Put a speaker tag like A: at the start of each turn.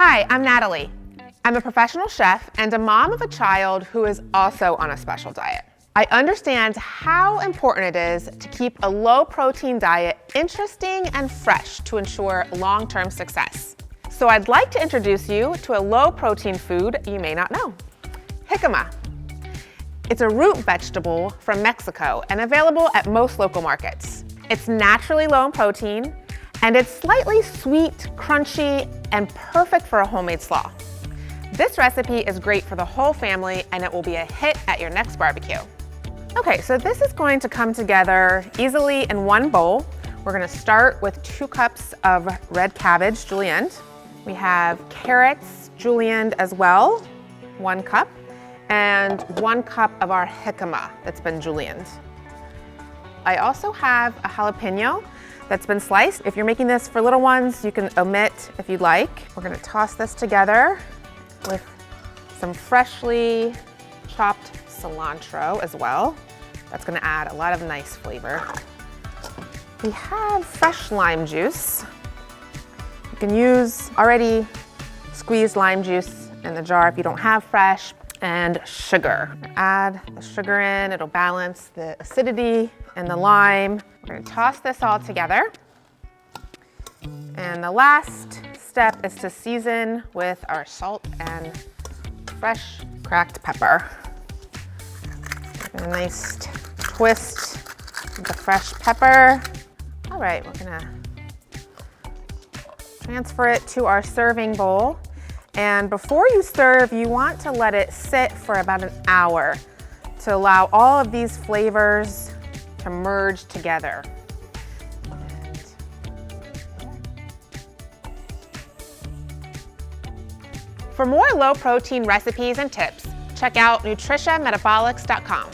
A: Hi, I'm Natalie. I'm a professional chef and a mom of a child who is also on a special diet. I understand how important it is to keep a low-protein diet interesting and fresh to ensure long-term success. So I'd like to introduce you to a low-protein food you may not know, jicama. It's a root vegetable from Mexico and available at most local markets. It's naturally low in protein, and it's slightly sweet, crunchy, and perfect for a homemade slaw. This recipe is great for the whole family, and it will be a hit at your next barbecue. Okay, so this is going to come together easily in one bowl. We're gonna start with 2 cups of red cabbage julienne. We have carrots julienned as well, 1 cup, and 1 cup of our jicama that's been julienned. I also have a jalapeno that's been sliced. If you're making this for little ones, you can omit if you'd like. We're gonna toss this together with some freshly chopped cilantro as well. That's gonna add a lot of nice flavor. We have fresh lime juice. You can use already squeezed lime juice in the jar if you don't have fresh, and sugar. Add the sugar in, it'll balance the acidity and the lime. We're gonna toss this all together. And the last step is to season with our salt and fresh cracked pepper. A nice twist of the fresh pepper. All right, we're gonna transfer it to our serving bowl. And before you serve, you want to let it sit for about an hour to allow all of these flavors to merge together. For more low-protein recipes and tips, check out nutritionmetabolics.com.